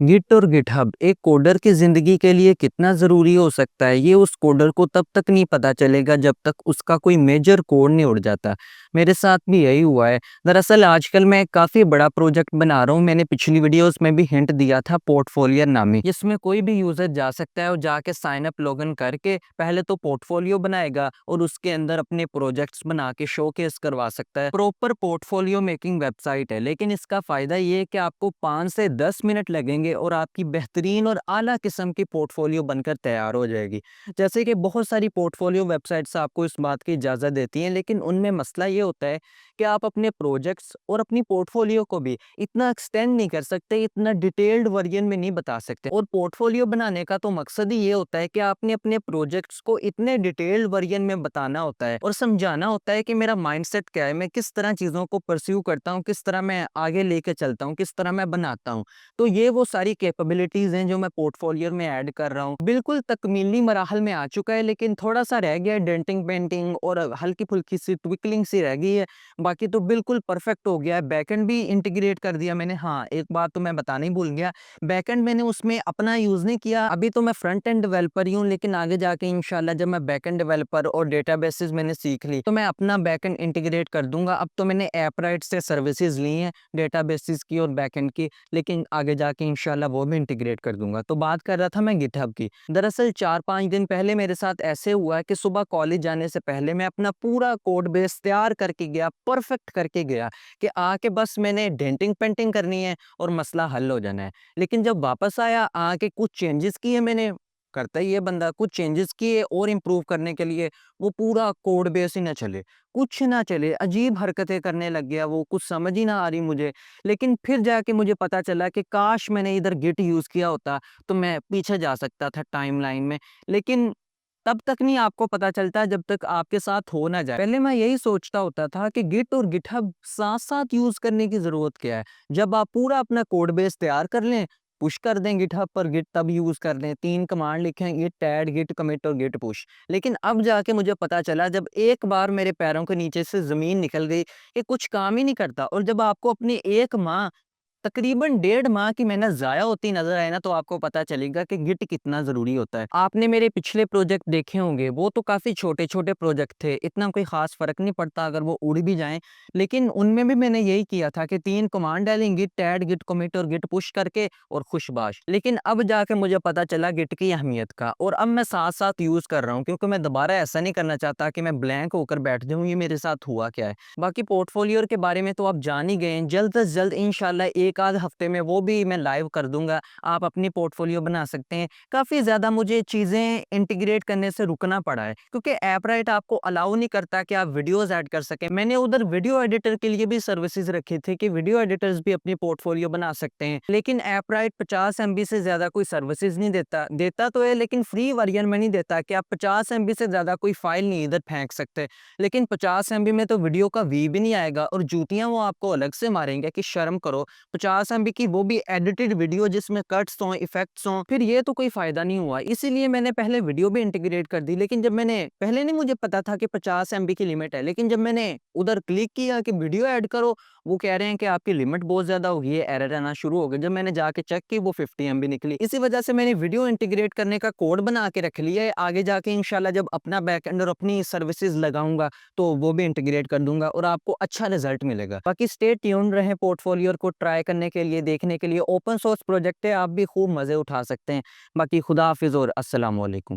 Git और GitHub एक coder की ज़िंदगी के लिए कितना ज़रूरी हो सकता है, ये उस कोडर को तब तक नहीं पता चलेगा जब तक उसका कोई मेजर कोड नहीं उड़ जाता। मेरे साथ भी यही हुआ है। दरअसल आजकल मैं काफ़ी बड़ा प्रोजेक्ट बना रहा हूँ। मैंने पिछली वीडियोस में भी हिंट दिया था पोर्टफोलियो नामी, जिसमें कोई भी यूज़र जा सकता है और जाके साइन अप लॉगिन करके पहले तो पोर्टफोलियो बनाएगा और उसके अंदर अपने प्रोजेक्ट्स बना के शोकेस करवा सकता है। प्रॉपर पोर्टफोलियो मेकिंग वेबसाइट है, लेकिन इसका फ़ायदा ये है कि आपको 5 से 10 मिनट लगेंगे और आपकी बेहतरीन और आला किस्म की पोर्टफोलियो बनकर तैयार हो जाएगी। जैसे कि बहुत सारी पोर्टफोलियो वेबसाइट्स आपको इस बात की इजाज़त देती हैं, लेकिन उनमें मसला ये होता है कि आप अपने प्रोजेक्ट्स और अपनी पोर्टफोलियो को भी इतना एक्सटेंड नहीं कर सकते, इतना डिटेल्ड वर्जन में नहीं बता सकते। और पोर्टफोलियो बनाने का तो मकसद ही ये होता है कि आपने अपने प्रोजेक्ट्स को इतने डिटेल्ड वर्जन में बताना होता है और समझाना होता है कि मेरा माइंडसेट क्या है, मैं किस तरह चीज़ों को परस्यू करता हूँ, किस तरह मैं आगे लेके चलता हूँ, किस तरह मैं बनाता हूँ। तो ये वो सारी कैपेबिलिटीज़ हैं जो मैं पोर्टफोलियो में ऐड कर रहा हूँ। बिल्कुल तकमीली मराहल में आ चुका है, लेकिन थोड़ा-सा रह गया है, डेंटिंग, पेंटिंग और हल्की-फुल्की सी ट्विकलिंग सी रह गई है। बाकी तो बिल्कुल परफेक्ट हो गया है। बैकएंड भी इंटीग्रेट कर दिया मैंने। हाँ, एक बात तो मैं बताना ही भूल गया। बैकएंड मैंने उसमें अपना यूज़ नहीं किया। अभी तो मैं फ्रंट एंड डेवलपर ही हूँ, लेकिन आगे जाके इंशाल्लाह जब मैं बैकएंड डेवलपर और डेटाबेसेस मैंने सीख ली, तो मैं अपना बैकएंड इंटीग्रेट कर दूँगा। अब तो मैंने ऐपराइट से सर्विसेज़ ली हैं, डेटाबेसेस की और बैकएंड की, लेकिन आगे जाके इंशाल्लाह वो भी इंटीग्रेट कर दूँगा। तो बात कर रहा था मैं गिटहब की। दरअसल 4-5 दिन पहले मेरे साथ ऐसे हुआ कि सुबह कॉलेज जाने से पहले मैं अपना पूरा कोड बेस तैयार करके गया, परफेक्ट करके गया कि आके बस मैंने डेंटिंग पेंटिंग करनी है और मसला हल हो जाना है। लेकिन जब वापस आया, आके कुछ चेंजेस किए मैंने, करता ही है बंदा, कुछ चेंजेस किए और इम्प्रूव करने के लिए, वो पूरा कोड बेस ही ना चले, कुछ ना चले, अजीब हरकतें करने लग गया वो, कुछ समझ ही ना आ रही मुझे। लेकिन फिर जाके मुझे पता चला कि काश मैंने इधर गिट यूज़ किया होता, तो मैं पीछे जा सकता था टाइमलाइन में। लेकिन तब तक नहीं आपको पता चलता जब तक आपके साथ हो ना जाए। पहले मैं यही सोचता होता था कि गिट और गिटहब साथ-साथ यूज़ करने की ज़रूरत क्या है? जब आप पूरा अपना कोड बेस तैयार कर लें, पुश कर दें गिटहब पर, गिट तब यूज़ कर लें। 3 कमांड लिखें, गिट ऐड, गिट कमिट और गिट पुश। लेकिन अब जाके मुझे पता चला, जब एक बार मेरे पैरों के नीचे से ज़मीन निकल गई, ये कुछ काम ही नहीं करता। और जब आपको अपनी 1 माह, तकरीबन 1.5 माह की मेहनत ज़ाया होती नज़र आए ना, तो आपको पता चलेगा कि गिट कितना ज़रूरी होता है। आपने मेरे पिछले प्रोजेक्ट देखे होंगे, वो तो काफ़ी छोटे-छोटे प्रोजेक्ट थे, इतना कोई ख़ास फ़र्क नहीं पड़ता अगर वो उड़ भी जाएँ। लेकिन उनमें भी मैंने यही किया था कि 3 कमांड डालें, गिट ऐड, गिट कमिट और गिट पुश करके, और खुशबाश। लेकिन अब जाके मुझे पता चला गिट की अहमियत का, और अब मैं साथ-साथ यूज़ कर रहा हूँ, क्योंकि मैं दोबारा ऐसा नहीं करना चाहता कि मैं ब्लैंक होकर बैठ जाऊँ, ये मेरे साथ हुआ क्या है। बाकी पोर्टफोलियो के बारे में तो आप जान ही गए हैं। जल्द से जल्द इंशाल्लाह 1 आध हफ्ते में वो भी मैं लाइव कर दूँगा। आप अपनी पोर्टफोलियो बना सकते हैं। काफ़ी ज़्यादा मुझे चीज़ें इंटीग्रेट करने से रुकना पड़ा है, क्योंकि ऐपराइट आपको अलाउ नहीं करता कि आप वीडियोज़ ऐड कर सकें। मैंने उधर वीडियो एडिटर के लिए भी सर्विसेज़ रखे थे कि वीडियो एडिटर्स भी अपनी पोर्टफोलियो बना सकते हैं। लेकिन ऐपराइट 50 एमबी से ज़्यादा कोई सर्विसेज़ नहीं देता। देता तो है, लेकिन फ्री वर्ज़न में नहीं देता कि आप 50 एमबी से ज़्यादा कोई फ़ाइल नहीं इधर फेंक सकते। लेकिन 50 एमबी में तो वीडियो का वी भी नहीं आएगा, और जूतियाँ वो आपको अलग से मारेंगे कि शर्म करो। 50 एमबी की वो भी एडिटेड वीडियो जिसमें कट्स हों, इफ़ेक्ट्स हों, फिर ये तो कोई फ़ायदा नहीं हुआ। इसीलिए मैंने पहले वीडियो भी इंटीग्रेट कर दी, लेकिन जब मैंने पहले नहीं मुझे पता था कि 50 एमबी की लिमिट है, लेकिन जब मैंने उधर क्लिक किया कि वीडियो ऐड करो, वो कह रहे हैं कि आपकी लिमिट बहुत ज़्यादा हो गई है, एरर आना शुरू हो गया। जब मैंने जाके चेक की, वो 50 एमबी निकली। इसी वजह से मैंने वीडियो इंटीग्रेट करने का कोड बना के रख लिया है। आगे जाके इंशाल्लाह जब अपना बैकएंड और अपनी सर्विसेज़ लगाऊँगा, तो वो भी इंटीग्रेट कर दूँगा और आपको अच्छा रिज़ल्ट मिलेगा। बाकी स्टे ट्यून्ड रहें पोर्टफोलियो को ट्राई करने के लिए, देखने के लिए। ओपन सोर्स प्रोजेक्ट है, आप भी खूब मज़े उठा सकते हैं। बाकी खुदा हाफ़िज़ और अस्सलामु अलैकुम।